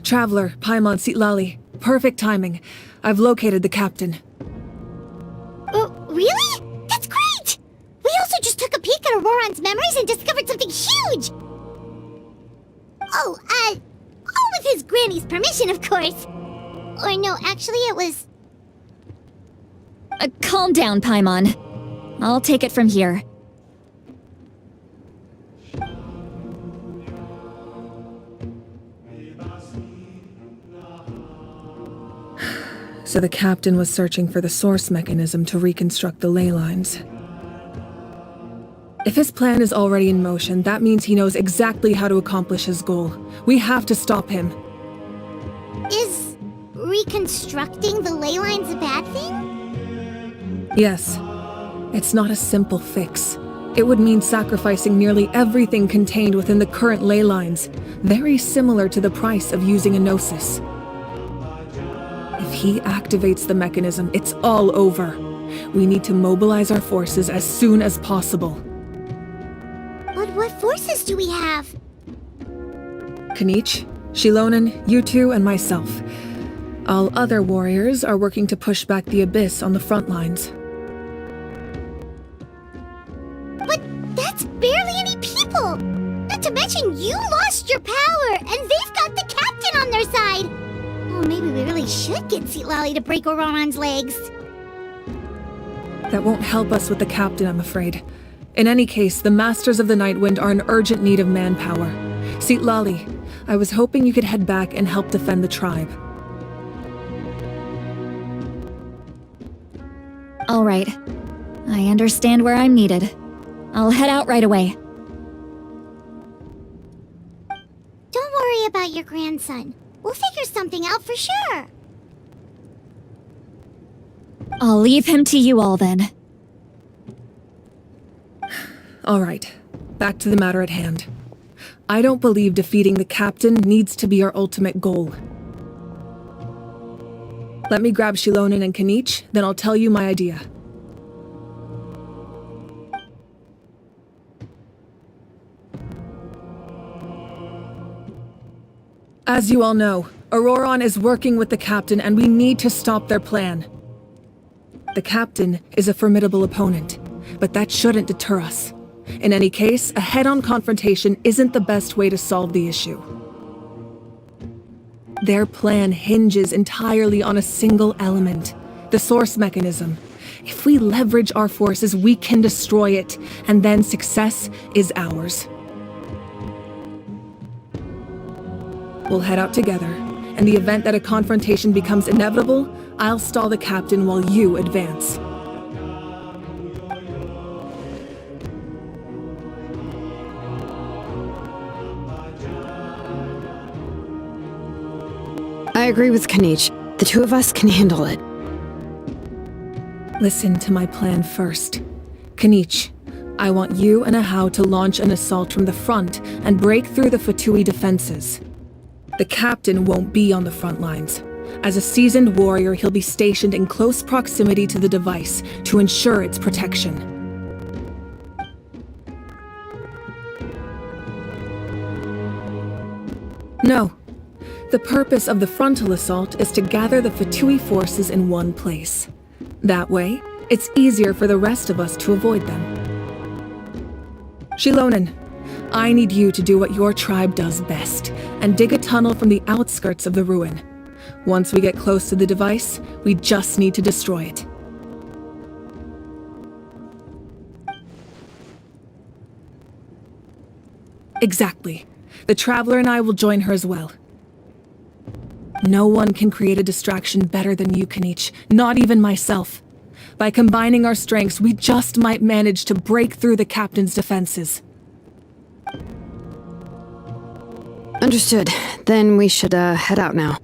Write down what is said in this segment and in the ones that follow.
Traveler, Paimon Sitlali. Perfect timing. I've located the captain. Really? That's great! We also just took a peek at Auroron's memories and discovered something huge! All with his granny's permission, of course. Or no, actually it was... Calm down, Paimon. I'll take it from here. So the captain was searching for the source mechanism to reconstruct the ley lines. If his plan is already in motion, that means he knows exactly how to accomplish his goal. We have to stop him. Is reconstructing the ley lines a bad thing? Yes. It's not a simple fix. It would mean sacrificing nearly everything contained within the current ley lines, very similar to the price of using a gnosis. If he activates the mechanism, it's all over. We need to mobilize our forces as soon as possible. But what forces do we have? Kanich, Shilonen, you two, and myself. All other warriors are working to push back the Abyss on the front lines. But that's barely any people! Not to mention you lost your power, and they've got the captain on their side! Oh, maybe we really should get Sitlali to break Auroron's legs. That won't help us with the captain, I'm afraid. In any case, the Masters of the Nightwind are in urgent need of manpower. Sitlali, I was hoping you could head back and help defend the tribe. All right. I understand where I'm needed. I'll head out right away. Don't worry about your grandson. We'll figure something out for sure. I'll leave him to you all then. All right, back to the matter at hand. I don't believe defeating the captain needs to be our ultimate goal. Let me grab Shilonen and Kanich, then I'll tell you my idea. As you all know, Auroron is working with the captain and we need to stop their plan. The captain is a formidable opponent, but that shouldn't deter us. In any case, a head-on confrontation isn't the best way to solve the issue. Their plan hinges entirely on a single element, the source mechanism. If we leverage our forces, we can destroy it, and then success is ours. We'll head out together. In the event that a confrontation becomes inevitable, I'll stall the captain while you advance. I agree with Kanich. The two of us can handle it. Listen to my plan first. Kanich, I want you and Ahau to launch an assault from the front and break through the Fatui defenses. The captain won't be on the front lines. As a seasoned warrior, he'll be stationed in close proximity to the device to ensure its protection. No. The purpose of the frontal assault is to gather the Fatui forces in one place. That way, it's easier for the rest of us to avoid them. Shilonen, I need you to do what your tribe does best, and dig a tunnel from the outskirts of the ruin. Once we get close to the device, we just need to destroy it. Exactly. The Traveler and I will join her as well. No one can create a distraction better than you, Kenichi, not even myself. By combining our strengths, we just might manage to break through the captain's defenses. Understood. Then we should, head out now.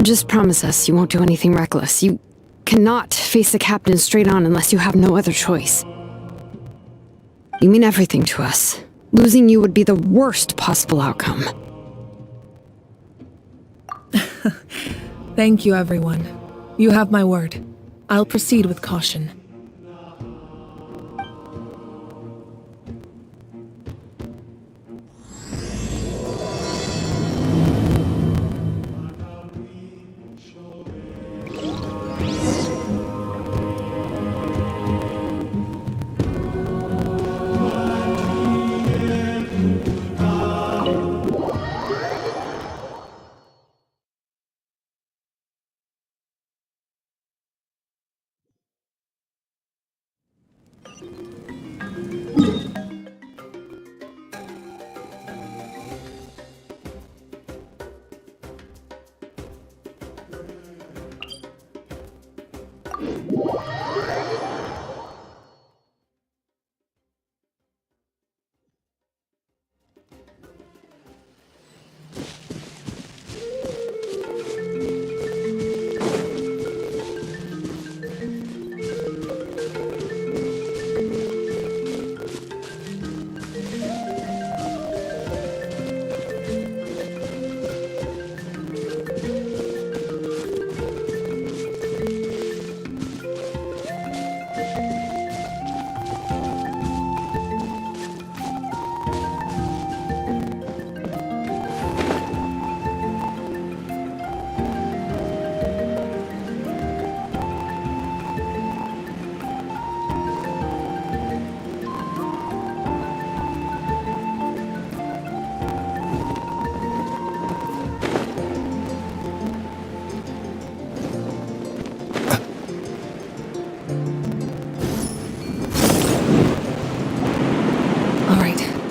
Just promise us you won't do anything reckless. You cannot face the captain straight on unless you have no other choice. You mean everything to us. Losing you would be the worst possible outcome. Thank you, everyone. You have my word. I'll proceed with caution.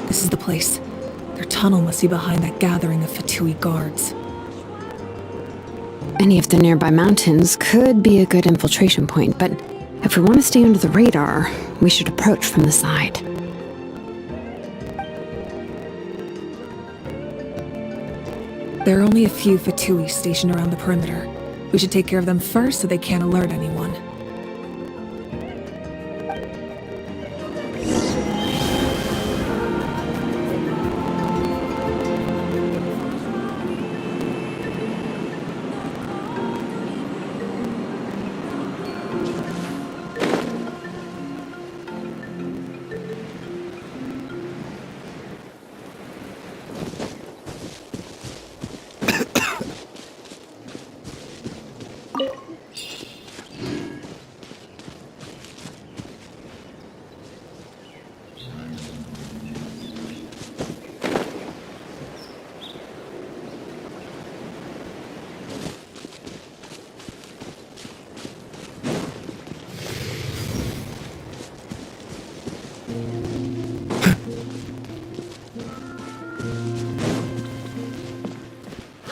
This is the place. Their tunnel must be behind that gathering of Fatui guards. Any of the nearby mountains could be a good infiltration point, but if we want to stay under the radar, we should approach from the side. There are only a few Fatui stationed around the perimeter. We should take care of them first so they can't alert anyone.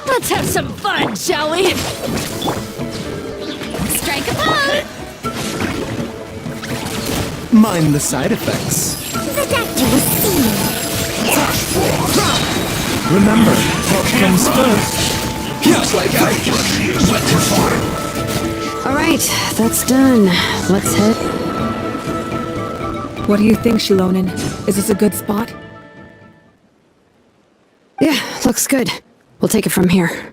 Let's have some fun, shall we? Strike a pose! Mind the side effects. The doctor will see you. Remember, health comes first. Just like Alright, that's done. Let's head. What do you think, Shilonin? Is this a good spot? Yeah, looks good. We'll take it from here.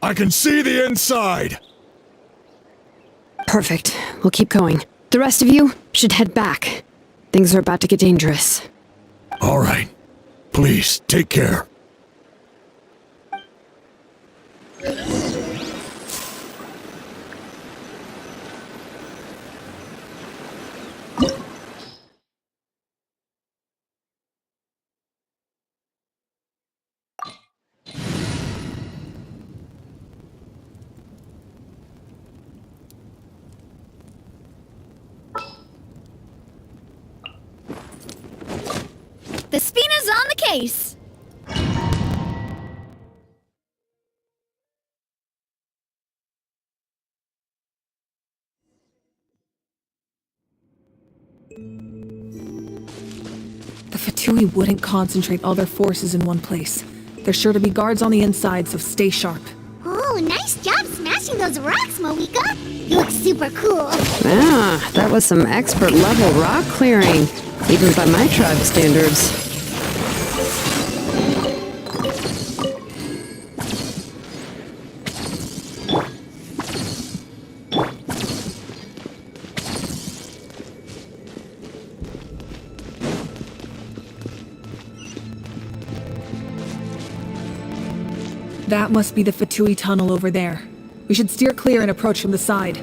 I can see the inside! Perfect. We'll keep going. The rest of you should head back. Things are about to get dangerous. All right. Please, take care. Nice! The Fatui wouldn't concentrate all their forces in one place. There's sure to be guards on the inside, so stay sharp. Oh, nice job smashing those rocks, Moeka. You look super cool. Ah, that was some expert level rock clearing, even by my tribe standards. That must be the Fatui tunnel over there. We should steer clear and approach from the side.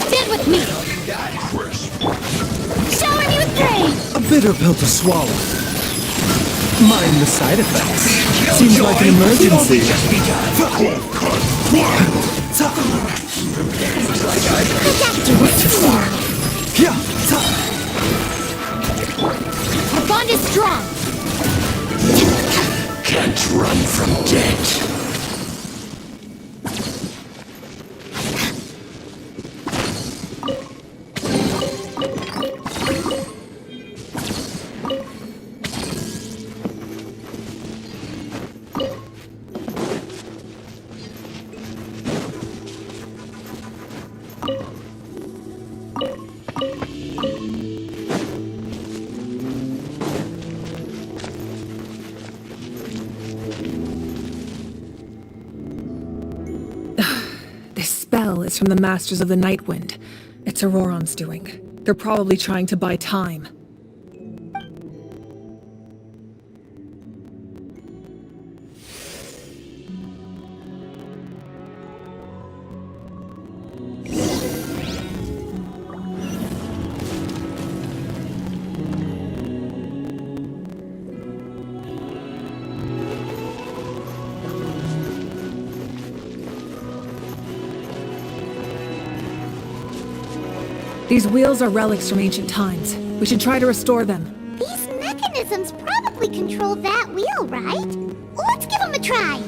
Stand with me! Shower me with grain! A bitter pill to swallow. Mind the side effects. Seems like an emergency. Yeah. Our bond is strong! Can't run from death. This spell is from the Masters of the Night Wind. It's Auroron's doing. They're probably trying to buy time. These wheels are relics from ancient times. We should try to restore them. These mechanisms probably control that wheel, right? Let's give them a try.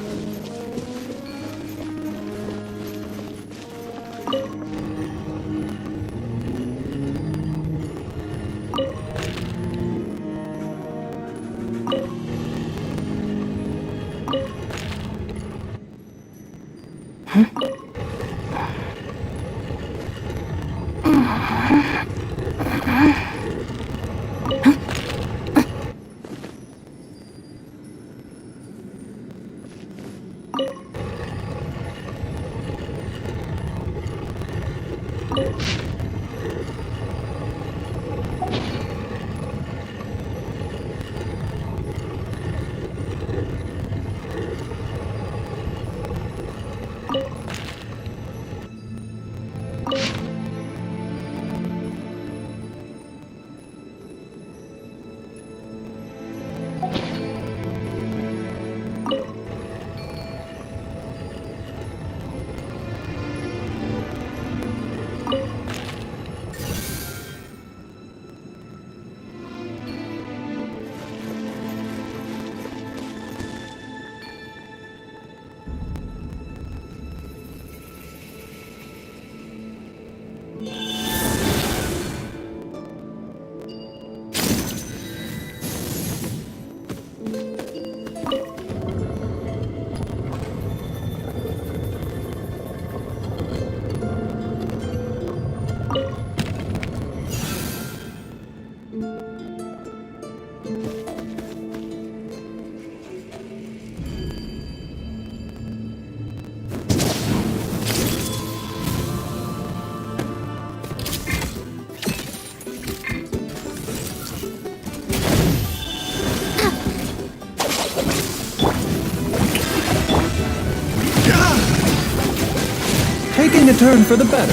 taking a turn for the better.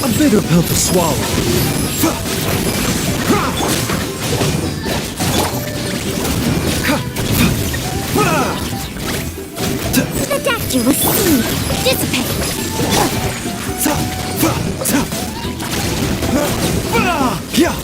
A bitter pill to swallow. The doctor will see. Dissipate. Yeah.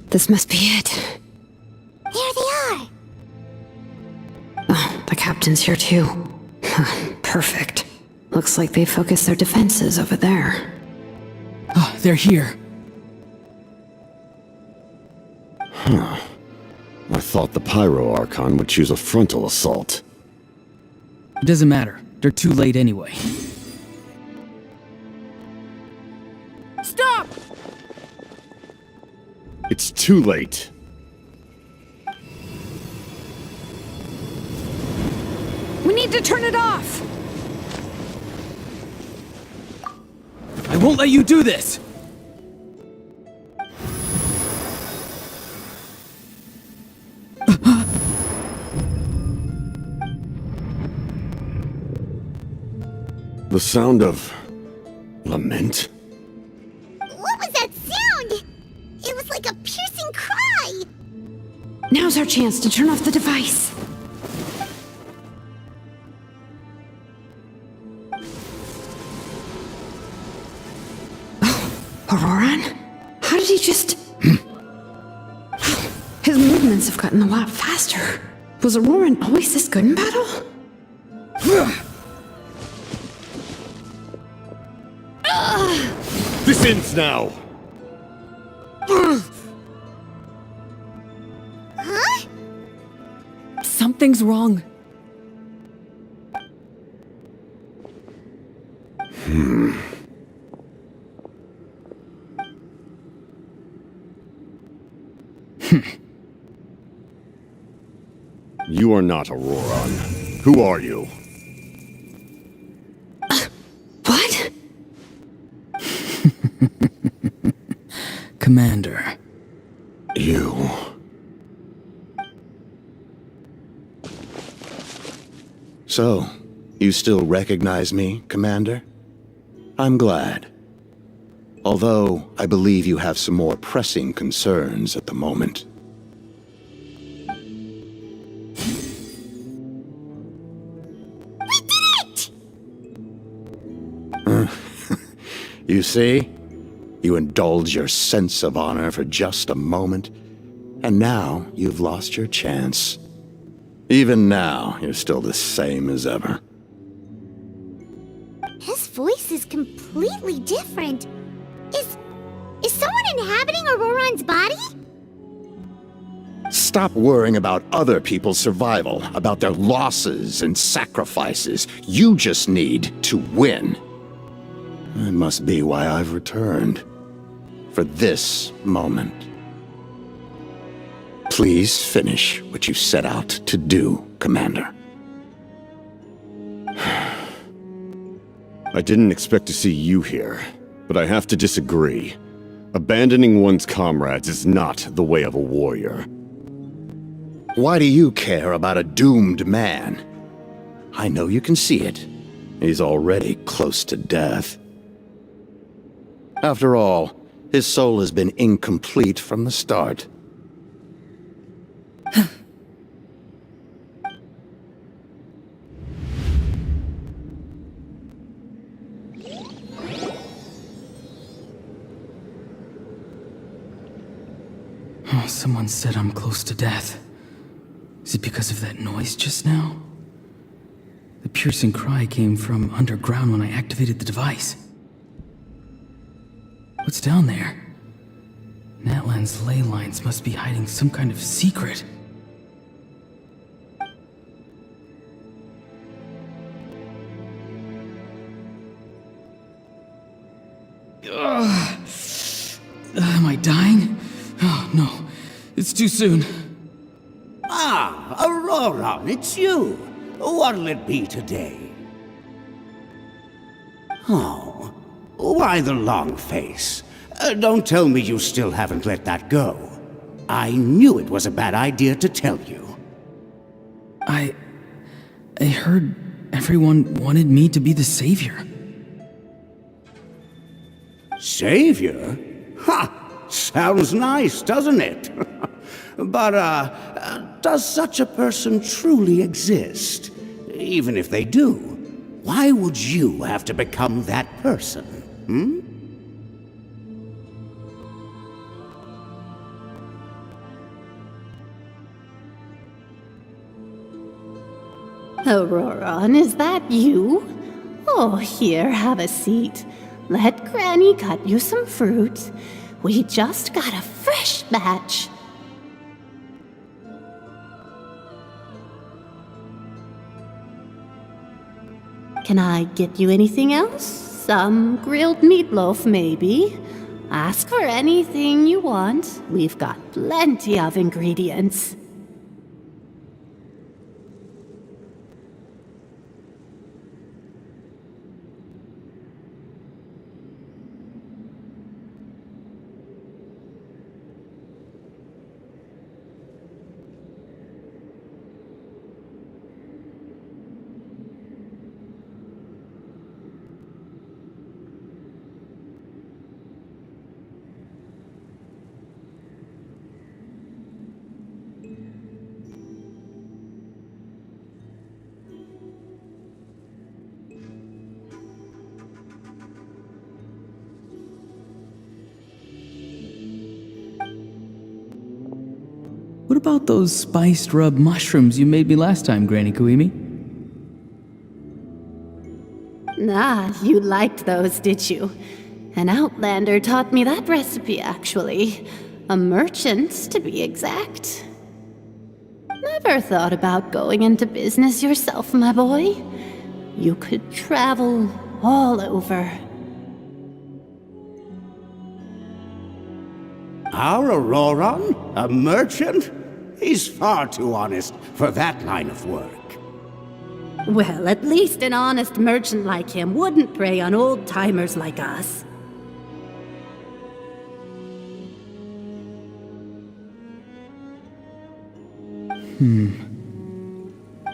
This must be it. There they are. Oh, the captain's here too. Perfect. Looks like they focused their defenses over there. Oh, they're here. I thought the Pyro Archon would choose a frontal assault. It doesn't matter. They're too late anyway. Stop! It's too late. We need to turn it off! I won't let you do this! The sound of lament? What was that sound? It was like a piercing cry. Now's our chance to turn off the device. Oh, Auroran? How did he just... His movements have gotten a lot faster. Was Auroran always this good in battle? This ends now! Huh? Something's wrong. You are not Auroran. Who are you? What? Commander. You... So, you still recognize me, Commander? I'm glad. Although, I believe you have some more pressing concerns at the moment. We did it! You see? You indulge your sense of honor for just a moment, and now you've lost your chance. Even now, you're still the same as ever. voice is completely different. Is someone inhabiting Auroron's body? Stop worrying about other people's survival, about their losses and sacrifices. You just need to win. That must be why I've returned. For this moment. Please finish what you set out to do, Commander. I didn't expect to see you here, but I have to disagree. Abandoning one's comrades is not the way of a warrior. Why do you care about a doomed man? I know you can see it. He's already close to death. After all, his soul has been incomplete from the start. Oh, someone said I'm close to death. Is it because of that noise just now? The piercing cry came from underground when I activated the device. What's down there? Natlan's ley lines must be hiding some kind of secret. Am I dying? Oh, no. It's too soon. Ah, Auroron, it's you. What'll it be today? Oh, why the long face? Don't tell me you still haven't let that go. I knew it was a bad idea to tell you. I heard everyone wanted me to be the savior. Savior? Ha! Sounds nice, doesn't it? But, does such a person truly exist? Even if they do, why would you have to become that person, hmm? Auroron, is that you? Oh, here, have a seat. Let Granny cut you some fruit. We just got a fresh batch. Can I get you anything else? Some grilled meatloaf, maybe? Ask for anything you want. We've got plenty of ingredients. What about those spiced rub mushrooms you made me last time, Granny Kuimi? Ah, you liked those, did you? An outlander taught me that recipe, actually. A merchant, to be exact. Never thought about going into business yourself, my boy? You could travel all over. Our Auroron? A merchant? He's far too honest for that line of work. Well, at least an honest merchant like him wouldn't prey on old-timers like us.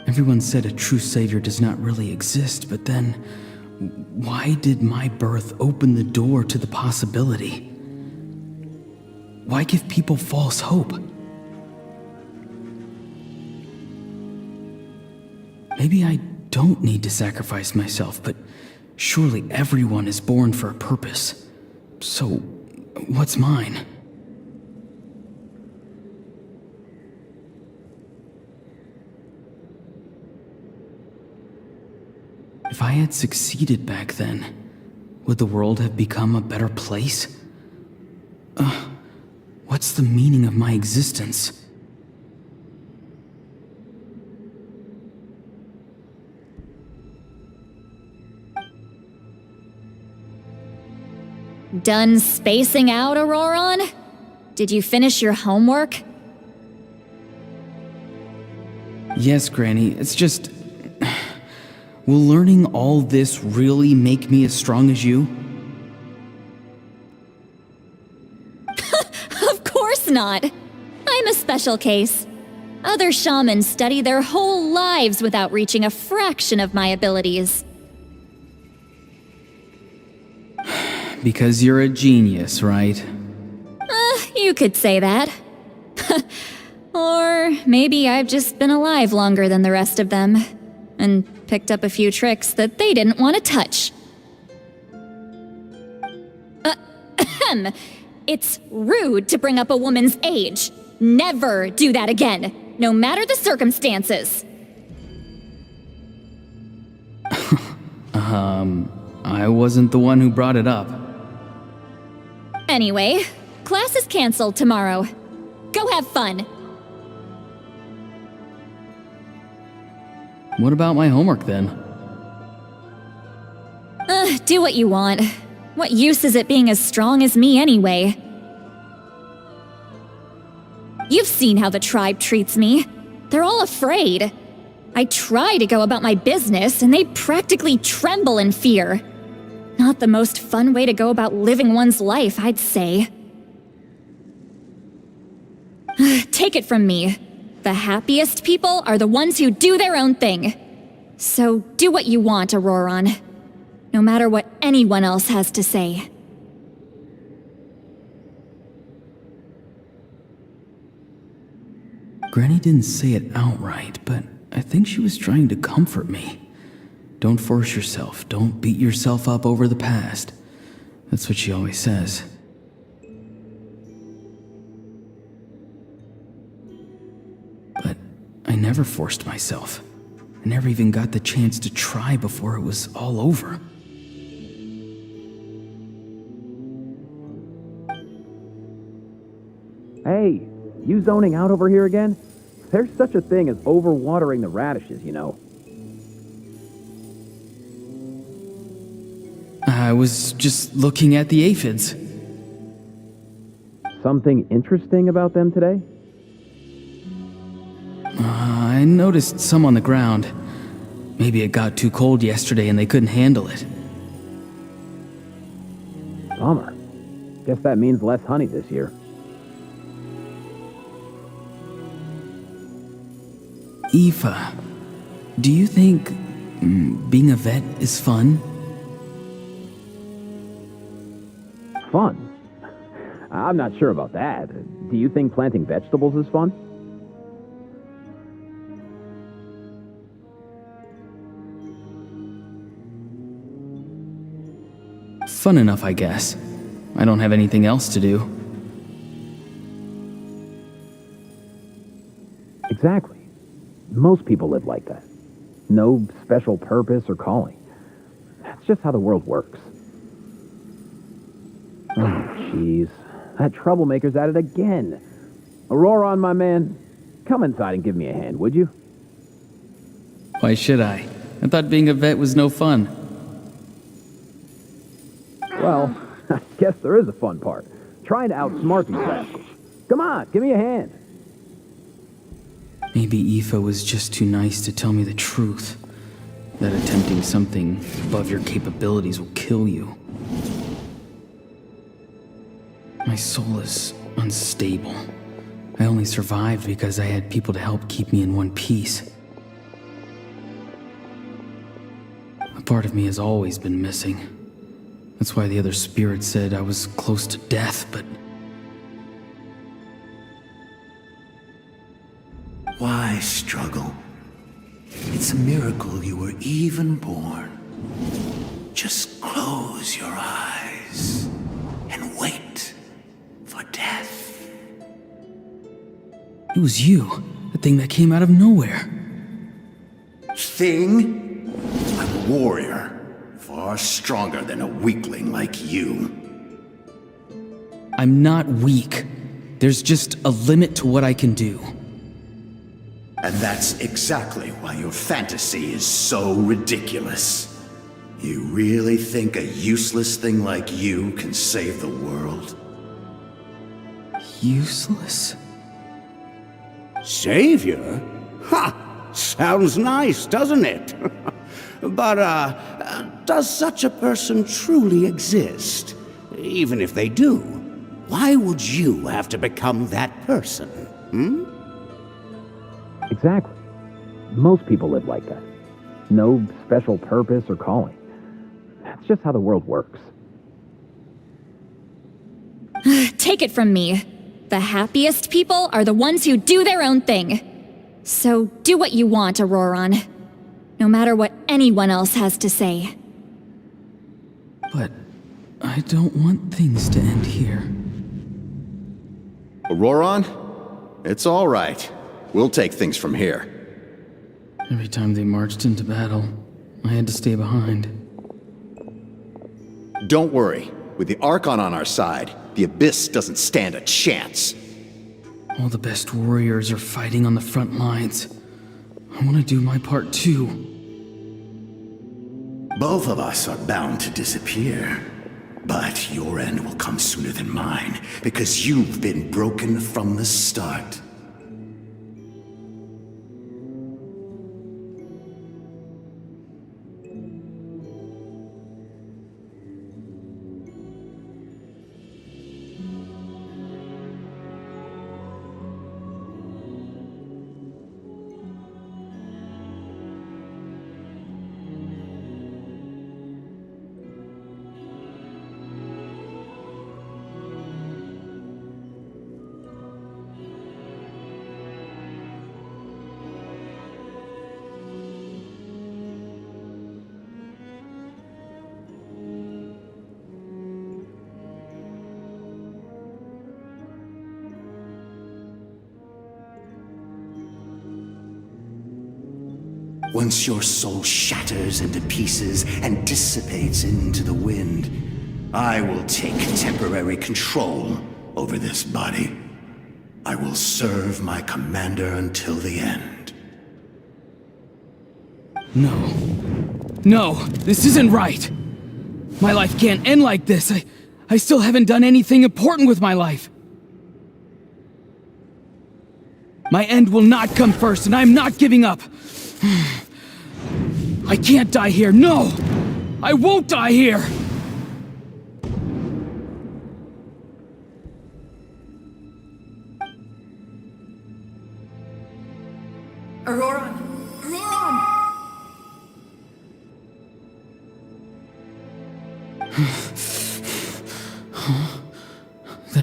Everyone said a true savior does not really exist, but then why did my birth open the door to the possibility? Why give people false hope? Maybe I don't need to sacrifice myself, but surely everyone is born for a purpose. So, what's mine? If I had succeeded back then, would the world have become a better place? What's the meaning of my existence? Done spacing out, Auroron? Did you finish your homework? Yes, Granny, it's just... Will learning all this really make me as strong as you? Of course not! I'm a special case. Other shamans study their whole lives without reaching a fraction of my abilities. Because you're a genius, right? You could say that. Or maybe I've just been alive longer than the rest of them, and picked up a few tricks that they didn't want to touch. It's rude to bring up a woman's age. Never do that again, no matter the circumstances. I wasn't the one who brought it up. Anyway, class is canceled tomorrow. Go have fun. What about my homework then? Do what you want. What use is it being as strong as me anyway? You've seen how the tribe treats me. They're all afraid. I try to go about my business, and they practically tremble in fear. Not the most fun way to go about living one's life, I'd say. Take it from me. The happiest people are the ones who do their own thing. So do what you want, Auroron. No matter what anyone else has to say. Granny didn't say it outright, but I think she was trying to comfort me. Don't force yourself. Don't beat yourself up over the past. That's what she always says. But I never forced myself. I never even got the chance to try before it was all over. Hey, you zoning out over here again? There's such a thing as overwatering the radishes, you know. I was just looking at the aphids. Something interesting about them today? I noticed some on the ground. Maybe it got too cold yesterday and they couldn't handle it. Bummer. Guess that means less honey this year. Aoife, do you think being a vet is fun? Fun? I'm not sure about that. Do you think planting vegetables is fun? Fun enough, I guess. I don't have anything else to do. Exactly. Most people live like that. No special purpose or calling. That's just how the world works. Oh, jeez. That troublemaker's at it again. Auroron, my man, come inside and give me a hand, would you? Why should I? I thought being a vet was no fun. Well, I guess there is a fun part. Trying to outsmart these rascals. Come on, give me a hand. Maybe Aoife was just too nice to tell me the truth. That attempting something above your capabilities will kill you. My soul is unstable. I only survived because I had people to help keep me in one piece. A part of me has always been missing. That's why the other spirit said I was close to death, but... Why struggle? It's a miracle you were even born. Just close your eyes and wait for death. It was you, the thing that came out of nowhere. Thing? I will warrior, far stronger than a weakling like you. I'm not weak. There's just a limit to what I can do. And that's exactly why your fantasy is so ridiculous. You really think a useless thing like you can save the world? Useless? Savior? Ha! Sounds nice, doesn't it? But, does such a person truly exist? Even if they do, why would you have to become that person? Exactly. Most people live like that. No special purpose or calling. That's just how the world works. Take it from me. The happiest people are the ones who do their own thing. So do what you want, Auroron. No matter what anyone else has to say. But I don't want things to end here. Auroron? It's all right. We'll take things from here. Every time they marched into battle, I had to stay behind. Don't worry. With the Archon on our side, the Abyss doesn't stand a chance. All the best warriors are fighting on the front lines. I want to do my part too. Both of us are bound to disappear. But your end will come sooner than mine, because you've been broken from the start. Once your soul shatters into pieces and dissipates into the wind, I will take temporary control over this body. I will serve my commander until the end. No. No, this isn't right. My life can't end like this. I still haven't done anything important with my life. My end will not come first, and I'm not giving up. I can't die here, no! I won't die here! Auroron! Auroron!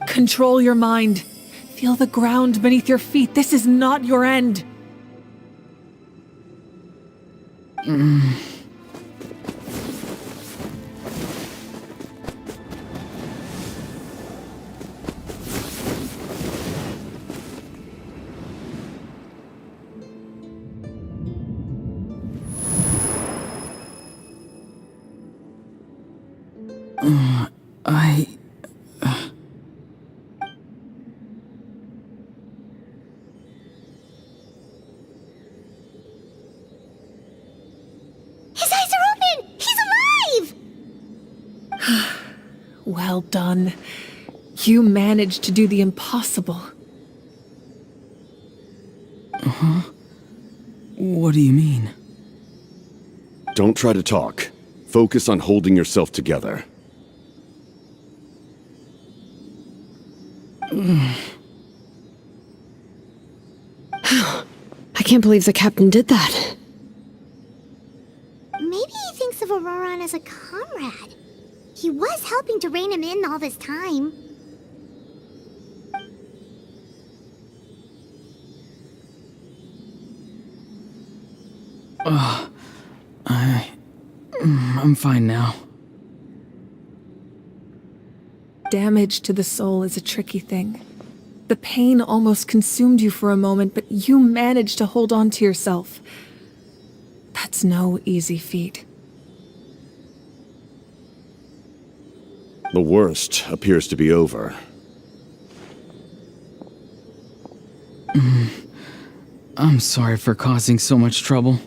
Control your mind. Feel the ground beneath your feet. This is not your end. His eyes are open! He's alive! Well done. You managed to do the impossible. What do you mean? Don't try to talk. Focus on holding yourself together. I can't believe the captain did that. Maybe he thinks of Auroron as a comrade. He was helping to rein him in all this time. I'm fine now. Damage to the soul is a tricky thing. The pain almost consumed you for a moment, but you managed to hold on to yourself. That's no easy feat. The worst appears to be over. I'm sorry for causing so much trouble.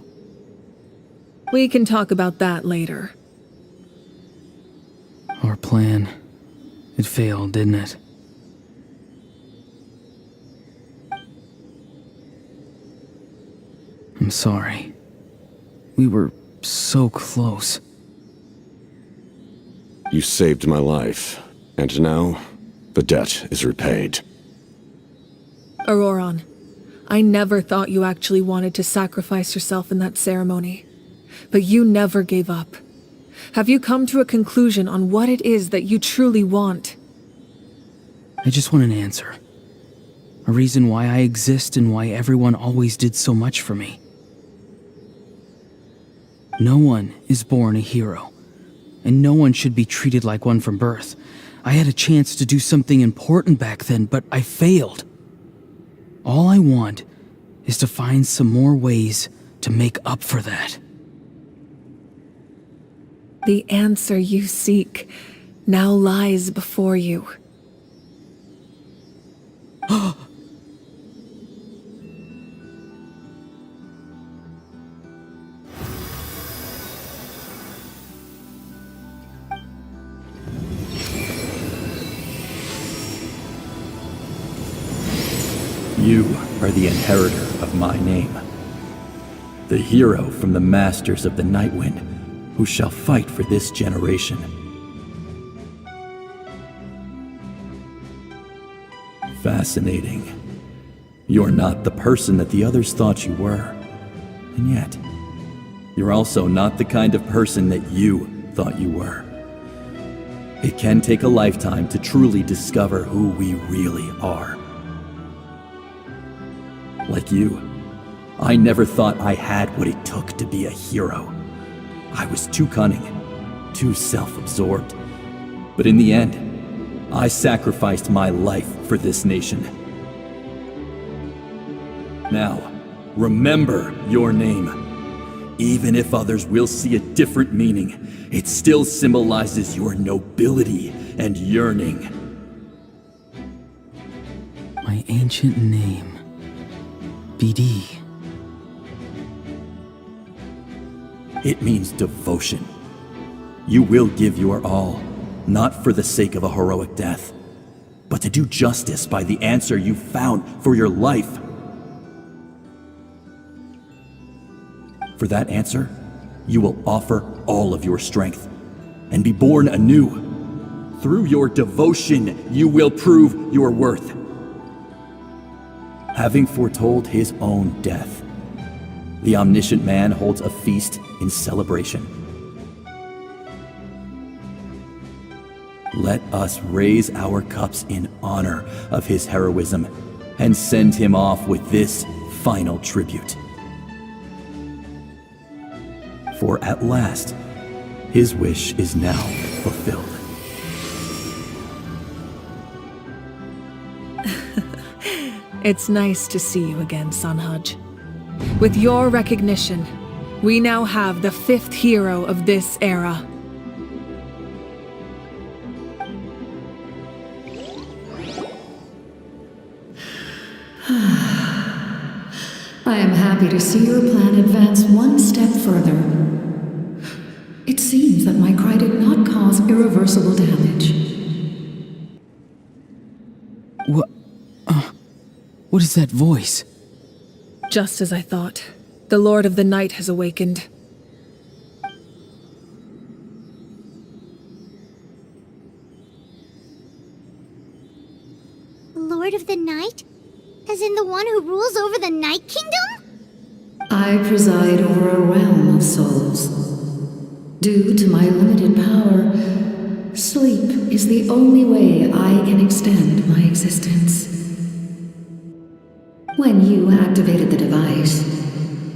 We can talk about that later. Our plan. It failed, didn't it? I'm sorry. We were so close. You saved my life, and now the debt is repaid. Auroron, I never thought you actually wanted to sacrifice yourself in that ceremony. But you never gave up. Have you come to a conclusion on what it is that you truly want? I just want an answer. A reason why I exist and why everyone always did so much for me. No one is born a hero, and no one should be treated like one from birth. I had a chance to do something important back then, but I failed. All I want is to find some more ways to make up for that. The answer you seek now lies before you. You are the inheritor of my name. The hero from the masters of the Nightwind, who shall fight for this generation. Fascinating. You're not the person that the others thought you were. And yet, you're also not the kind of person that you thought you were. It can take a lifetime to truly discover who we really are. Like you, I never thought I had what it took to be a hero. I was too cunning, too self-absorbed. But in the end, I sacrificed my life for this nation. Now, remember your name. Even if others will see a different meaning, it still symbolizes your nobility and yearning. My ancient name. BD. It means devotion. You will give your all, not for the sake of a heroic death, but to do justice by the answer you found for your life. For that answer, you will offer all of your strength and be born anew. Through your devotion, you will prove your worth. Having foretold his own death, the omniscient man holds a feast in celebration. Let us raise our cups in honor of his heroism and send him off with this final tribute. For at last, his wish is now fulfilled. It's nice to see you again, Sanhaj. With your recognition, we now have the 5th hero of this era. I am happy to see your plan advance one step further. It seems that my cry did not cause irreversible damage. What is that voice? Just as I thought. The Lord of the Night has awakened. Lord of the Night? As in the one who rules over the Night Kingdom? I preside over a realm of souls. Due to my limited power, sleep is the only way I can extend my existence. When you activated the device,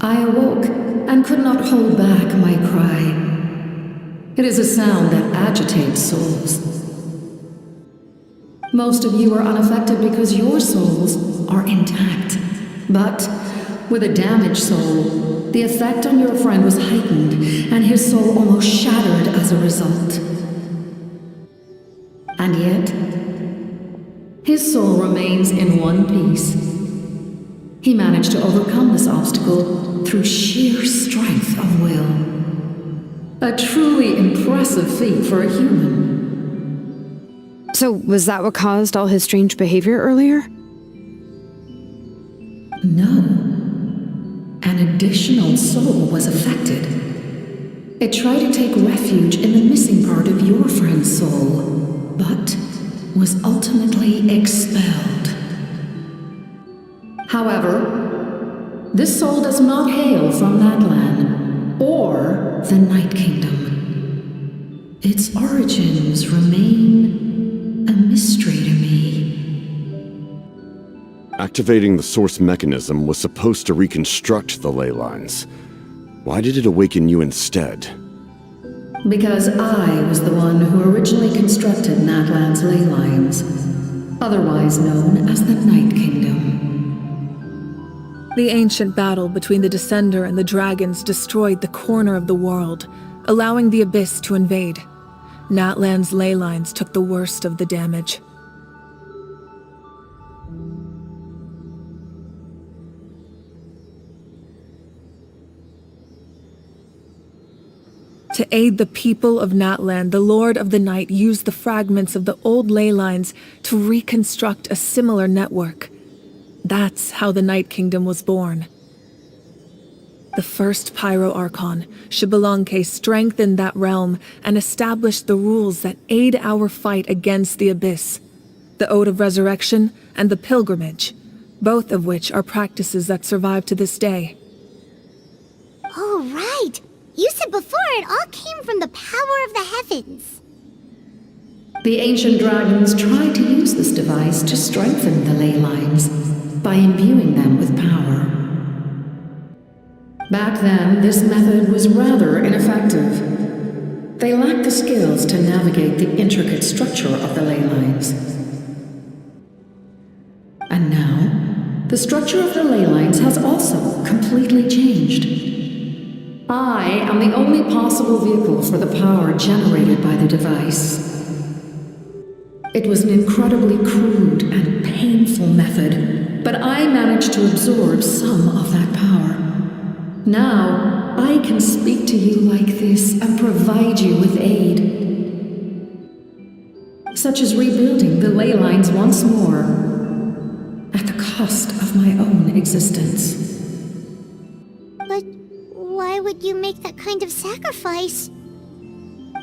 I awoke and could not hold back my cry. It is a sound that agitates souls. Most of you are unaffected because your souls are intact. But with a damaged soul, the effect on your friend was heightened, and his soul almost shattered as a result. And yet, his soul remains in one piece. He managed to overcome this obstacle through sheer strength of will. A truly impressive feat for a human. So, was that what caused all his strange behavior earlier? No. An additional soul was affected. It tried to take refuge in the missing part of your friend's soul, but was ultimately expelled. However, this soul does not hail from Natlan or the Night Kingdom. Its origins remain a mystery to me. Activating the source mechanism was supposed to reconstruct the ley lines. Why did it awaken you instead? Because I was the one who originally constructed Natlan's ley lines, otherwise known as the Night Kingdom. The ancient battle between the Descender and the dragons destroyed the corner of the world, allowing the Abyss to invade. Natlan's ley lines took the worst of the damage. To aid the people of Natlan, the Lord of the Night used the fragments of the old ley lines to reconstruct a similar network. That's how the Night Kingdom was born. The first Pyro Archon, Xbalanque, strengthened that realm and established the rules that aid our fight against the Abyss. The Ode of Resurrection and the Pilgrimage, both of which are practices that survive to this day. Oh, right! You said before it all came from the power of the heavens. The ancient dragons tried to use this device to strengthen the ley lines by imbuing them with power. Back then, this method was rather ineffective. They lacked the skills to navigate the intricate structure of the ley lines. And now, the structure of the ley lines has also completely changed. I am the only possible vehicle for the power generated by the device. It was an incredibly crude and painful method, but I managed to absorb some of that power. Now, I can speak to you like this and provide you with aid. Such as rebuilding the ley lines once more, at the cost of my own existence. But why would you make that kind of sacrifice?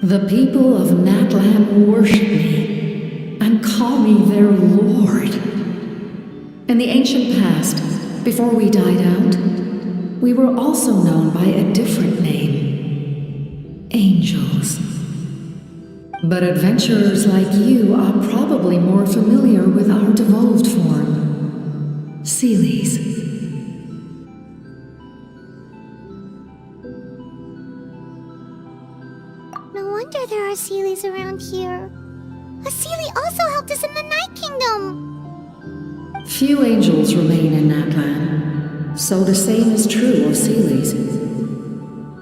The people of Natlan worship me and call me their lord. In the ancient past, before we died out, we were also known by a different name. Angels. But adventurers like you are probably more familiar with our devolved form. Seelies. No wonder there are Seelies around here. A Seelie also helped us in the Night Kingdom. Few angels remain in Natlan, so the same is true of Seelies.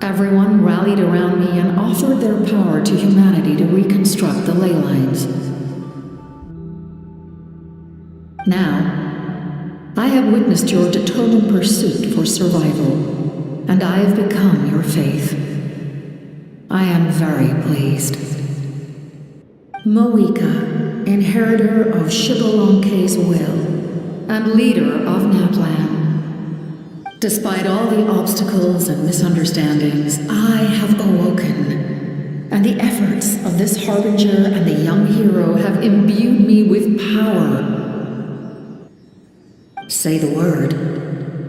Everyone rallied around me and offered their power to humanity to reconstruct the ley lines. Now, I have witnessed your determined pursuit for survival, and I have become your faith. I am very pleased. Moika, inheritor of Xbalanque's will, and leader of Natlan. Despite all the obstacles and misunderstandings, I have awoken, and the efforts of this harbinger and the young hero have imbued me with power. Say the word,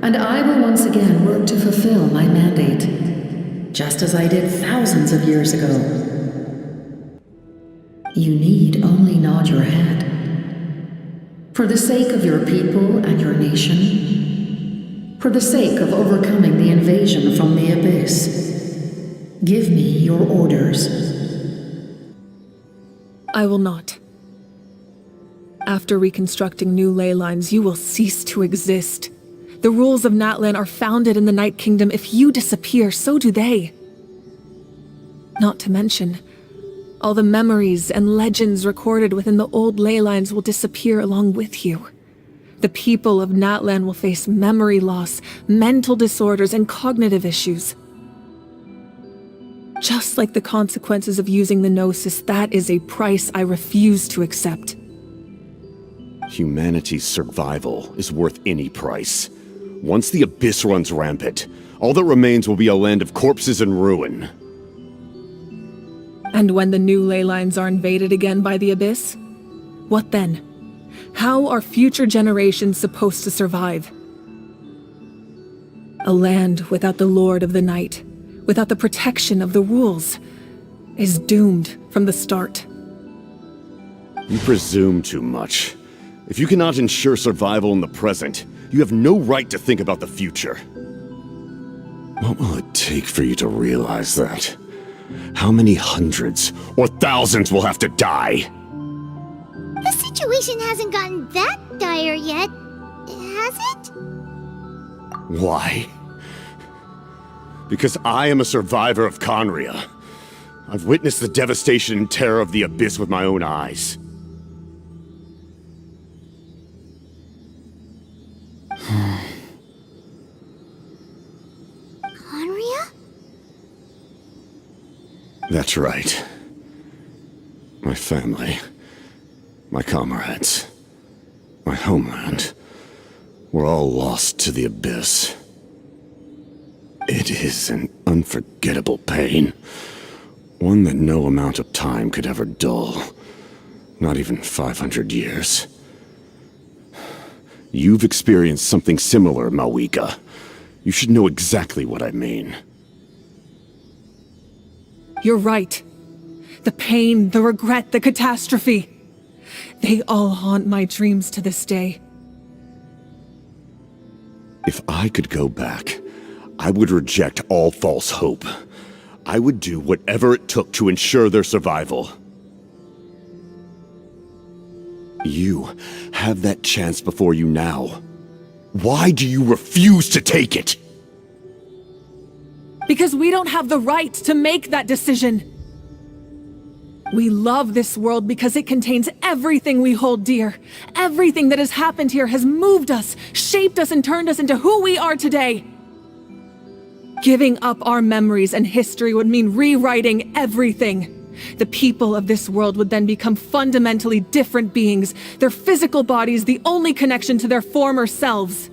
and I will once again work to fulfill my mandate, just as I did thousands of years ago. You need only nod your head. For the sake of your people and your nation, for the sake of overcoming the invasion from the Abyss, give me your orders. I will not. After reconstructing new ley lines, you will cease to exist. The rules of Natlan are founded in the Night Kingdom. If you disappear, so do they. Not to mention, All the memories and legends recorded within the old ley lines will disappear along with you. The people of Natlan will face memory loss, mental disorders, and cognitive issues. Just like the consequences of using the Gnosis, that is a price I refuse to accept. Humanity's survival is worth any price. Once the Abyss runs rampant, all that remains will be a land of corpses and ruin. And when the new ley lines are invaded again by the Abyss? What then? How are future generations supposed to survive? A land without the Lord of the Night, without the protection of the rules, is doomed from the start. You presume too much. If you cannot ensure survival in the present, you have no right to think about the future. What will it take for you to realize that? How many hundreds or thousands will have to die? The situation hasn't gotten that dire yet, has it? Why? Because I am a survivor of Conria. I've witnessed the devastation and terror of the Abyss with my own eyes. Conria? That's right. My family, my comrades, my homeland, were all lost to the Abyss. It is an unforgettable pain. One that no amount of time could ever dull. Not even 500 years. You've experienced something similar, Mawika. You should know exactly what I mean. You're right. The pain, the regret, the catastrophe. They all haunt my dreams to this day. If I could go back, I would reject all false hope. I would do whatever it took to ensure their survival. You have that chance before you now. Why do you refuse to take it? Because we don't have the right to make that decision. We love this world because it contains everything we hold dear. Everything that has happened here has moved us, shaped us, and turned us into who we are today. Giving up our memories and history would mean rewriting everything. The people of this world would then become fundamentally different beings, their physical bodies the only connection to their former selves.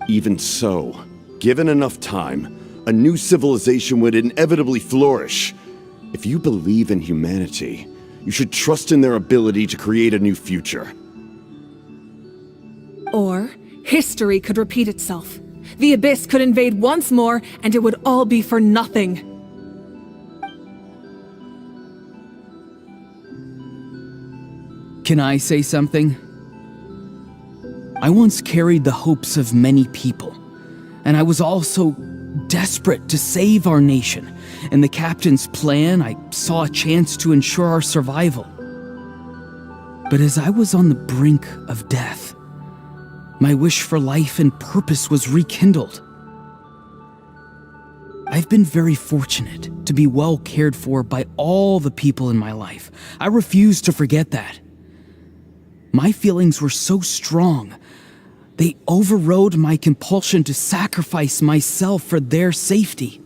Even so, given enough time, a new civilization would inevitably flourish. If you believe in humanity, you should trust in their ability to create a new future. Or, history could repeat itself. The Abyss could invade once more, and it would all be for nothing. Can I say something? I once carried the hopes of many people, and I was also desperate to save our nation. In the captain's plan, I saw a chance to ensure our survival. But as I was on the brink of death, my wish for life and purpose was rekindled. I've been very fortunate to be well cared for by all the people in my life. I refuse to forget that. My feelings were so strong, they overrode my compulsion to sacrifice myself for their safety.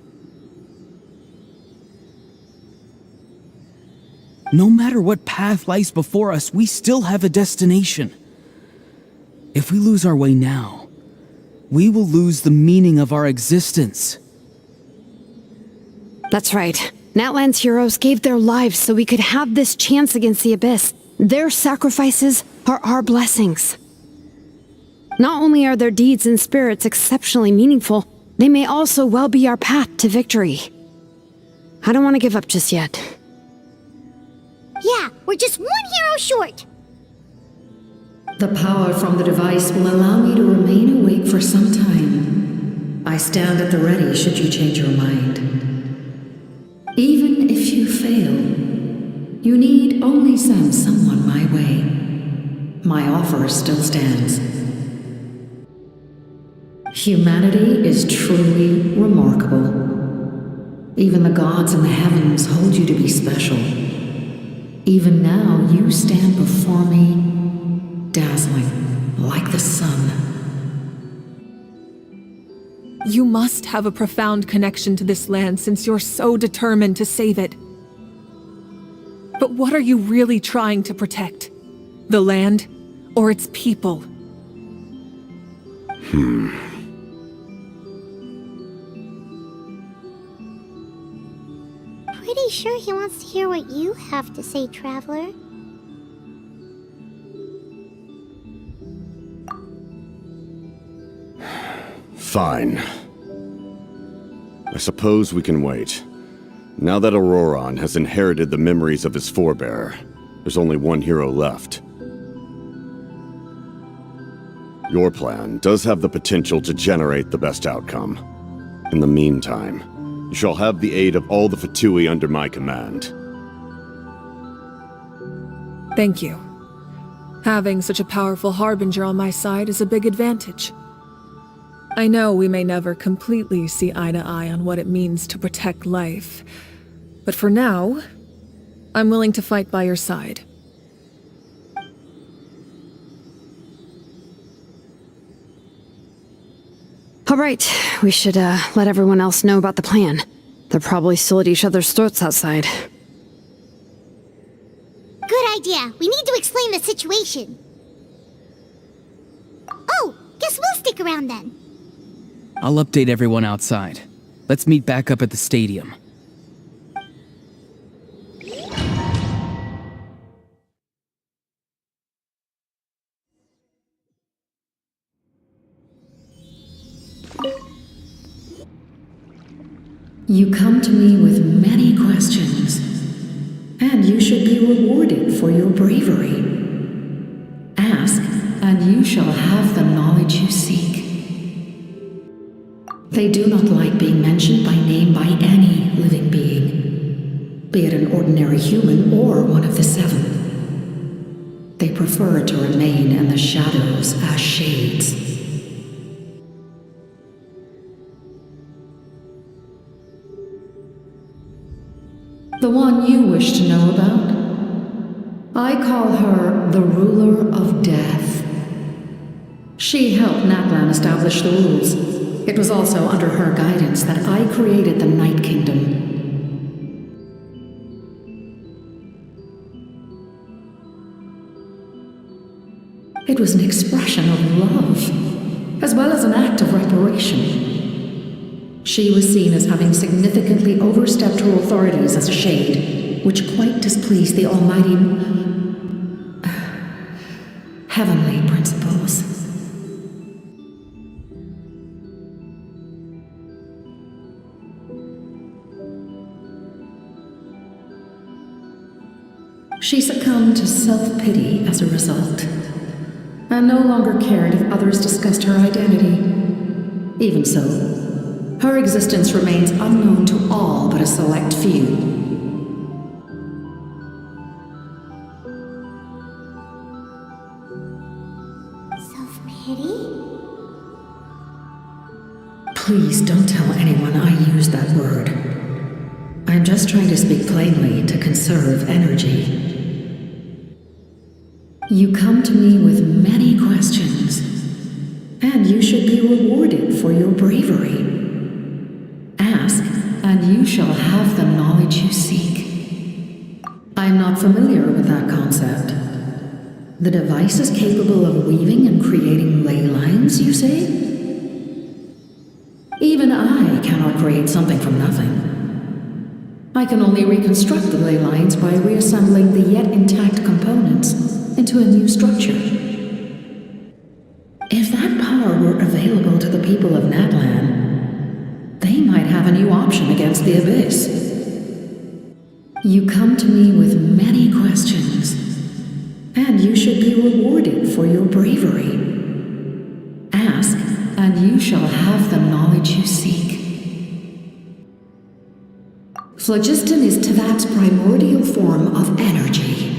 No matter what path lies before us, we still have a destination. If we lose our way now, we will lose the meaning of our existence. That's right. Natlan's heroes gave their lives so we could have this chance against the Abyss. Their sacrifices are our blessings. Not only are their deeds and spirits exceptionally meaningful, they may also well be our path to victory. I don't want to give up just yet. Yeah, we're just one hero short. The power from the device will allow me to remain awake for some time. I stand at the ready should you change your mind. Even if you fail, you need only send someone my way. My offer still stands. Humanity is truly remarkable. Even the gods in the heavens hold you to be special. Even now, you stand before me, dazzling, like the sun. You must have a profound connection to this land since you're so determined to save it. But what are you really trying to protect? The land, or its people? Pretty sure he wants to hear what you have to say, Traveler. Fine. I suppose we can wait. Now that Auroran has inherited the memories of his forebear, there's only one hero left. Your plan does have the potential to generate the best outcome. In the meantime, you shall have the aid of all the Fatui under my command. Thank you. Having such a powerful harbinger on my side is a big advantage. I know we may never completely see eye to eye on what it means to protect life, but for now, I'm willing to fight by your side. All right, we should let everyone else know about the plan. They're probably still at each other's throats outside. Good idea. We need to explain the situation. Oh, guess we'll stick around then. I'll update everyone outside. Let's meet back up at the stadium. You come to me with many questions, and you should be rewarded for your bravery. Ask, and you shall have the knowledge you seek. They do not like being mentioned by name by any living being, be it an ordinary human or one of the seven. They prefer to remain in the shadows as shades. The one you wish to know about? I call her the ruler of death. She helped Natlan establish the rules. It was also under her guidance that I created the Night Kingdom. It was an expression of love, as well as an act of reparation. She was seen as having significantly overstepped her authorities as a shade, which quite displeased the almighty heavenly principles. She succumbed to self-pity as a result, and no longer cared if others discussed her identity. Even so, her existence remains unknown to all but a select few. Self-pity? Please don't tell anyone I used that word. I'm just trying to speak plainly to conserve energy. You come to me with many questions, and you should be rewarded for your bravery. Ask, and you shall have the knowledge you seek. I'm not familiar with that concept. The device is capable of weaving and creating ley lines, you say? Even I cannot create something from nothing. I can only reconstruct the ley lines by reassembling the yet intact components into a new structure. If that power were available to the people of Natlan, they might have a new option against the Abyss. You come to me with many questions, and you should be rewarded for your bravery. Ask, and you shall have the knowledge you seek. Phlogiston is Teyvat's primordial form of energy.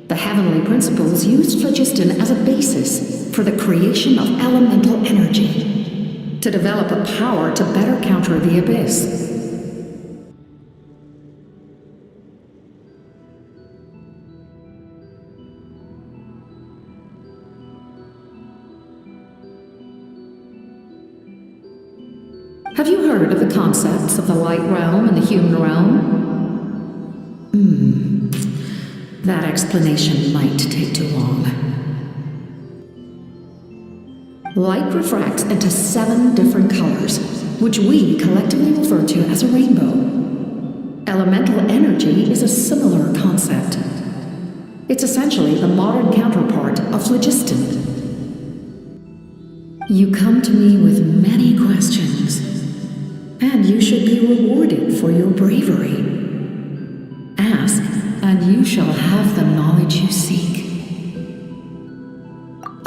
The heavenly principles used phlogiston as a basis for the creation of elemental energy, to develop a power to better counter the Abyss. Have you heard of the concepts of the light realm and the human realm? That explanation might take too long. Light refracts into 7 different colors, which we collectively refer to as a rainbow. Elemental energy is a similar concept. It's essentially the modern counterpart of phlogiston. You come to me with many questions, and you should be rewarded for your bravery. Ask, and you shall have the knowledge you seek.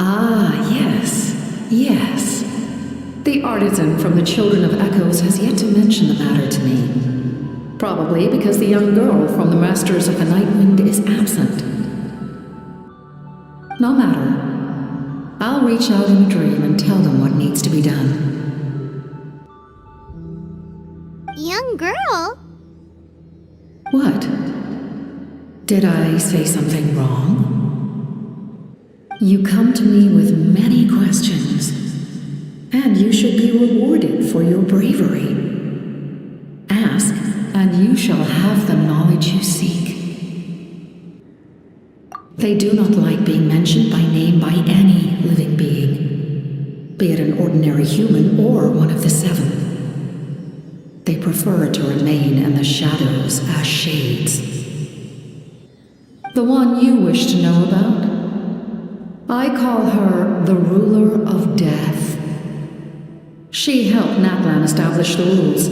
Ah, yes, yes. The artisan from the Children of Echoes has yet to mention the matter to me. Probably because the young girl from the Masters of the Night Wind is absent. No matter. I'll reach out in a dream and tell them what needs to be done. Young girl? What? Did I say something wrong? You come to me with many questions, and you should be rewarded for your bravery. Ask, and you shall have the knowledge you seek. They do not like being mentioned by name by any living being, be it an ordinary human or one of the 7. They prefer to remain in the shadows as shades. The one you wish to know about? I call her the Ruler of Death. She helped Natlan establish the rules.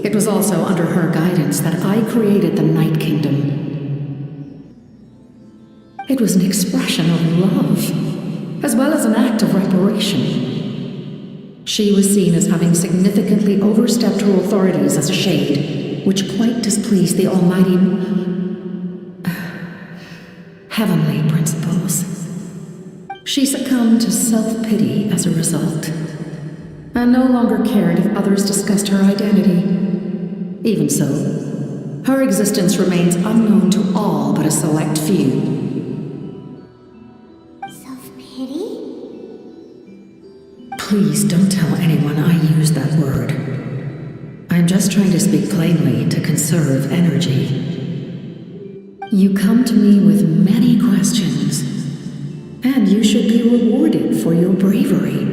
It was also under her guidance that I created the Night Kingdom. It was an expression of love, as well as an act of reparation. She was seen as having significantly overstepped her authorities as a shade, which quite displeased the almighty heavenly principles. She succumbed to self-pity as a result, and no longer cared if others discussed her identity. Even so, her existence remains unknown to all but a select few. Self-pity? Please don't tell anyone I used that word. I'm just trying to speak plainly to conserve energy. You come to me with many questions, and you should be rewarded for your bravery.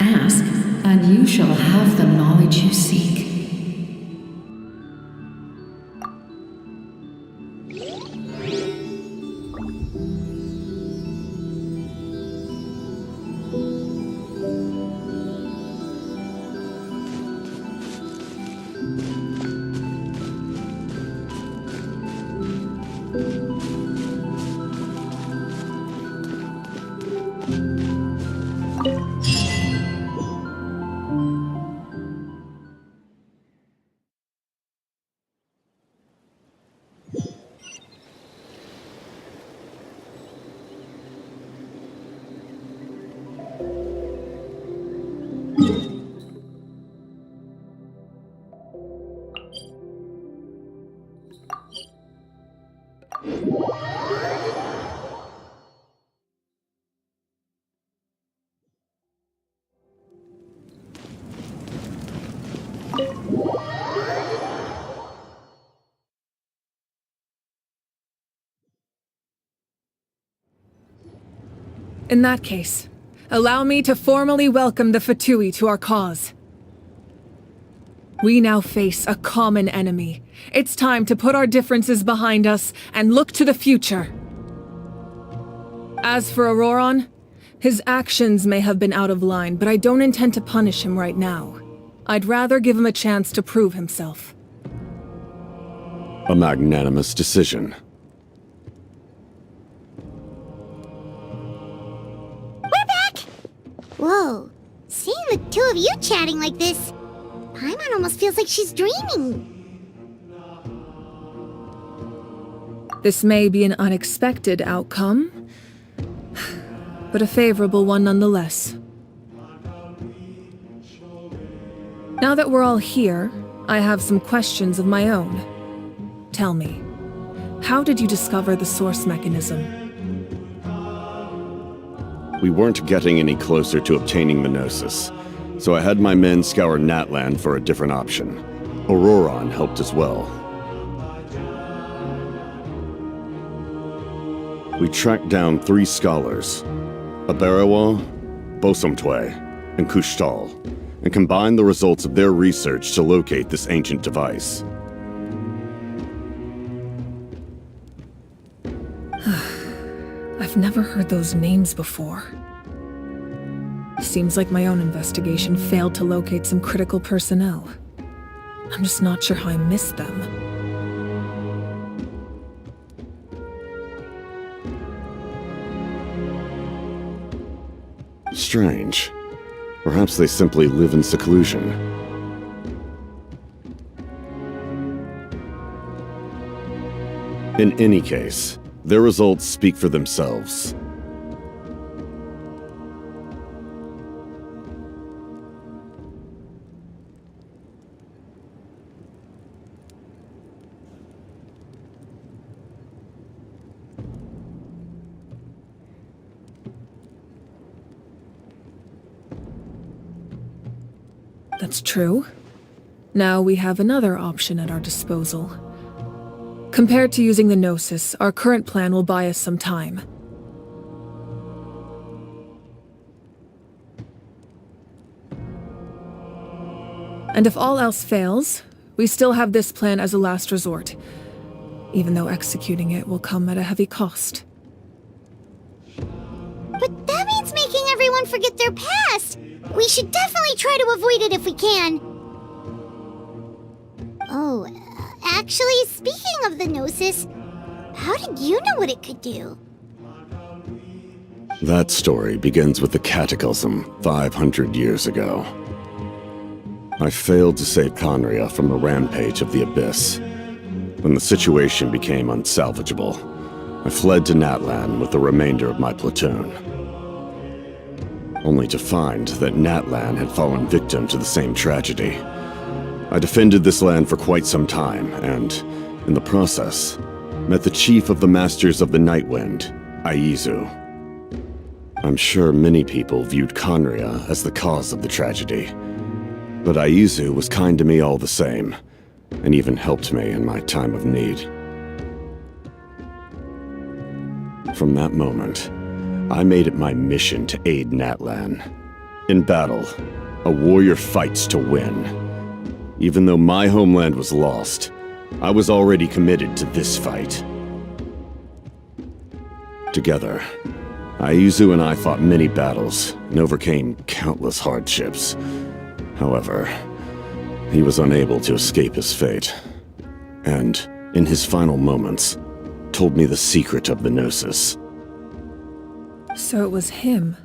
Ask, and you shall have the knowledge you seek. In that case, allow me to formally welcome the Fatui to our cause. We now face a common enemy. It's time to put our differences behind us and look to the future. As for Auroron, his actions may have been out of line, but I don't intend to punish him right now. I'd rather give him a chance to prove himself. A magnanimous decision. Whoa, seeing the two of you chatting like this, Paimon almost feels like she's dreaming. This may be an unexpected outcome, but a favorable one nonetheless. Now that we're all here, I have some questions of my own. Tell me, how did you discover the source mechanism? We weren't getting any closer to obtaining the Gnosis, so I had my men scour Natlan for a different option. Auroron helped as well. We tracked down 3 scholars, Aberawa, Bosomtwe, and Kushtal, and combined the results of their research to locate this ancient device. I've never heard those names before. Seems like my own investigation failed to locate some critical personnel. I'm just not sure how I missed them. Strange. Perhaps they simply live in seclusion. In any case, their results speak for themselves. That's true. Now we have another option at our disposal. Compared to using the Gnosis, our current plan will buy us some time. And if all else fails, we still have this plan as a last resort, even though executing it will come at a heavy cost. But that means making everyone forget their past! We should definitely try to avoid it if we can. Oh, actually, speaking of the Gnosis, how did you know what it could do? That story begins with the Cataclysm 500 years ago. I failed to save Conria from a rampage of the Abyss. When the situation became unsalvageable, I fled to Natlan with the remainder of my platoon. Only to find that Natlan had fallen victim to the same tragedy. I defended this land for quite some time, and, in the process, met the chief of the Masters of the Nightwind, Aizu. I'm sure many people viewed Conria as the cause of the tragedy, but Aizu was kind to me all the same, and even helped me in my time of need. From that moment, I made it my mission to aid Natlan. In battle, a warrior fights to win. Even though my homeland was lost, I was already committed to this fight. Together, Aizu and I fought many battles and overcame countless hardships. However, he was unable to escape his fate, and, in his final moments, told me the secret of the Gnosis. So it was him.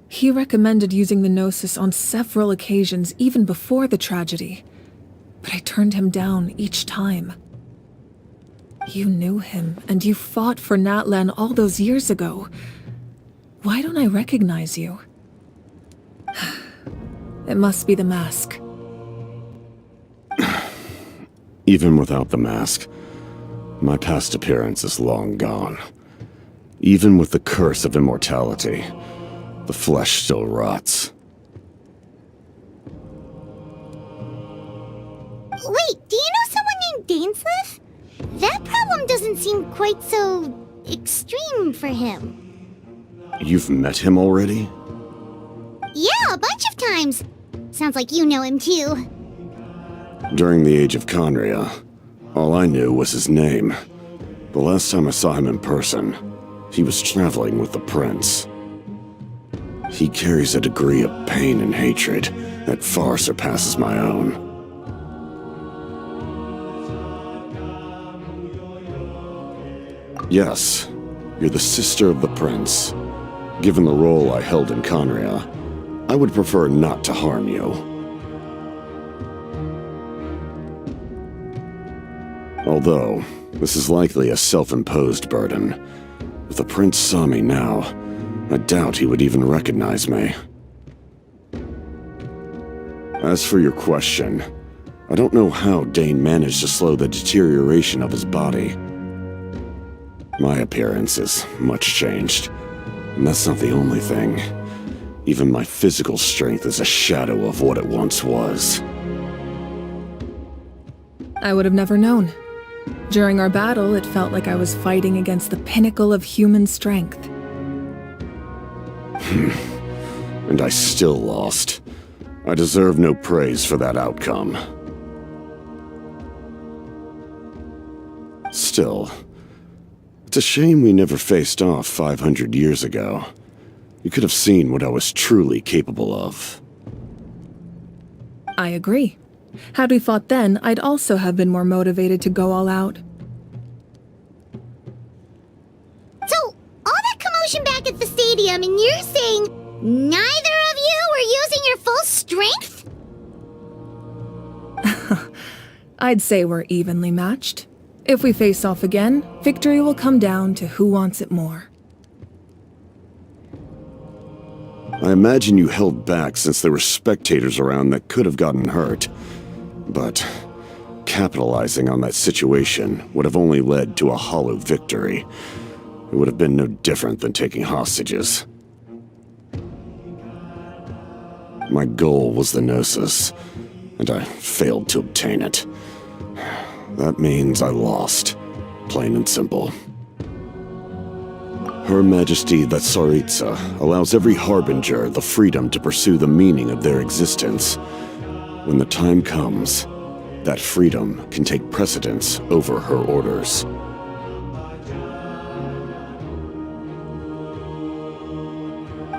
He recommended using the Gnosis on several occasions, even before the tragedy. But I turned him down each time. You knew him, and you fought for Natlan all those years ago. Why don't I recognize you? It must be the mask. Even without the mask, my past appearance is long gone. Even with the curse of immortality, the flesh still rots. Wait, do you know someone named Dainsleif? That problem doesn't seem quite so extreme for him. You've met him already? Yeah, a bunch of times. Sounds like you know him too. During the age of Conria, all I knew was his name. The last time I saw him in person, he was traveling with the prince. He carries a degree of pain and hatred that far surpasses my own. Yes, you're the sister of the prince. Given the role I held in Conria, I would prefer not to harm you. Although, this is likely a self-imposed burden. If the prince saw me now, I doubt he would even recognize me. As for your question, I don't know how Dane managed to slow the deterioration of his body. My appearance is much changed, and that's not the only thing. Even my physical strength is a shadow of what it once was. I would have never known. During our battle, it felt like I was fighting against the pinnacle of human strength. And I still lost. I deserve no praise for that outcome. Still, it's a shame we never faced off 500 years ago. You could have seen what I was truly capable of. I agree. Had we fought then, I'd also have been more motivated to go all out. So, all that commotion back at the stadium, and you're saying neither of you were using your full strength? I'd say we're evenly matched. If we face off again, victory will come down to who wants it more. I imagine you held back since there were spectators around that could have gotten hurt. But capitalizing on that situation would have only led to a hollow victory. It would have been no different than taking hostages. My goal was the Gnosis, and I failed to obtain it. That means I lost, plain and simple. Her Majesty the Tsaritsa allows every harbinger the freedom to pursue the meaning of their existence. When the time comes, that freedom can take precedence over her orders.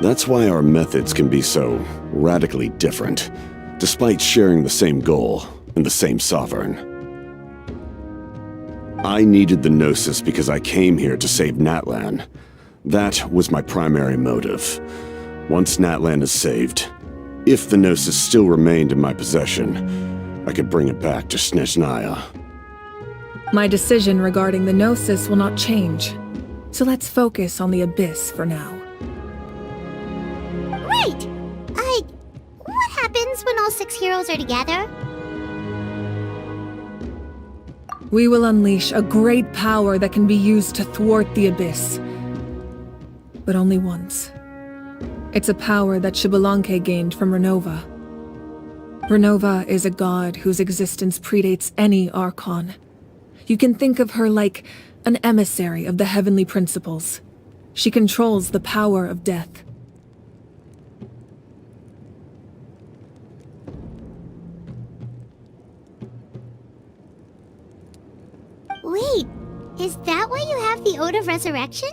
That's why our methods can be so radically different, despite sharing the same goal and the same sovereign. I needed the Gnosis because I came here to save Natlan. That was my primary motive. Once Natlan is saved, if the Gnosis still remained in my possession, I could bring it back to Snezhnaya. My decision regarding the Gnosis will not change, so let's focus on the Abyss for now. Right! What happens when all 6 heroes are together? We will unleash a great power that can be used to thwart the Abyss. But only once. It's a power that Xbalanque gained from Renova. Renova is a god whose existence predates any Archon. You can think of her like an emissary of the heavenly principles. She controls the power of death. Wait, is that why you have the Ode of Resurrection?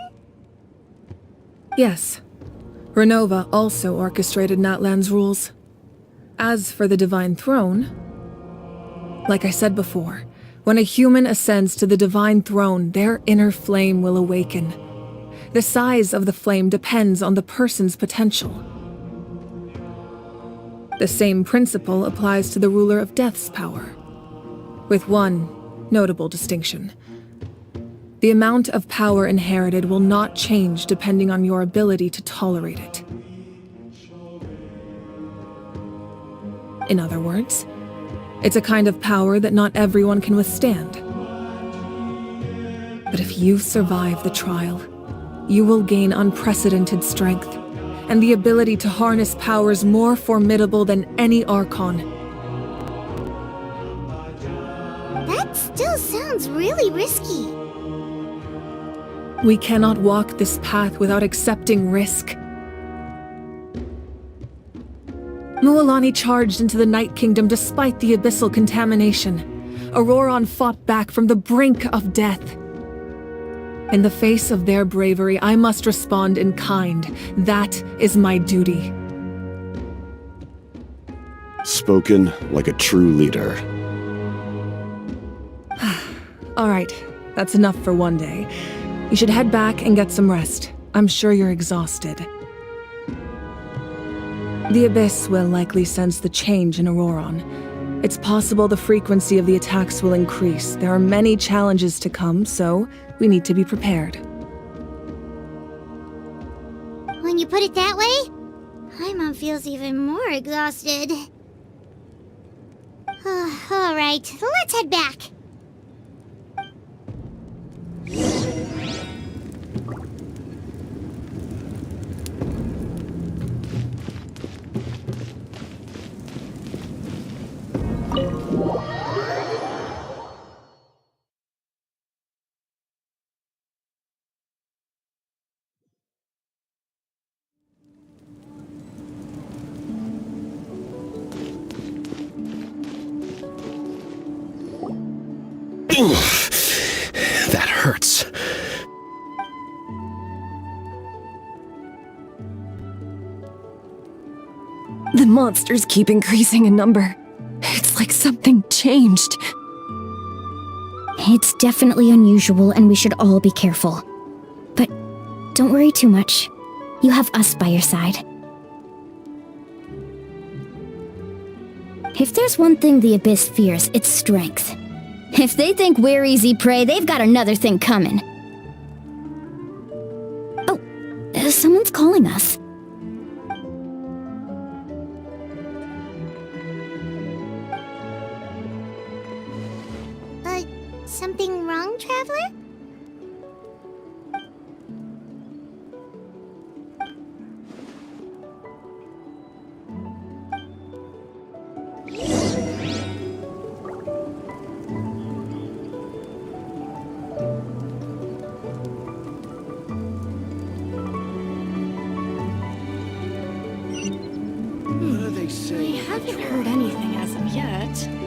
Yes. Renova also orchestrated Natlan's rules. As for the Divine Throne, like I said before, when a human ascends to the Divine Throne, their inner flame will awaken. The size of the flame depends on the person's potential. The same principle applies to the ruler of Death's power, with one notable distinction. The amount of power inherited will not change depending on your ability to tolerate it. In other words, it's a kind of power that not everyone can withstand. But if you survive the trial, you will gain unprecedented strength and the ability to harness powers more formidable than any Archon. That still sounds really risky. We cannot walk this path without accepting risk. Mualani charged into the Night Kingdom despite the abyssal contamination. Auroron fought back from the brink of death. In the face of their bravery, I must respond in kind. That is my duty. Spoken like a true leader. All right, that's enough for one day. You should head back and get some rest. I'm sure you're exhausted. The Abyss will likely sense the change in Auroron. It's possible the frequency of the attacks will increase. There are many challenges to come, so we need to be prepared. When you put it that way, Paimon feels even more exhausted. All right, let's head back. That hurts. The monsters keep increasing in number. It's like something changed. It's definitely unusual, and we should all be careful. But don't worry too much. You have us by your side. If there's one thing the Abyss fears, it's strength. If they think we're easy prey, they've got another thing coming. Oh, someone's calling us. Something wrong, Traveler? What do they say? I haven't heard anything as of yet.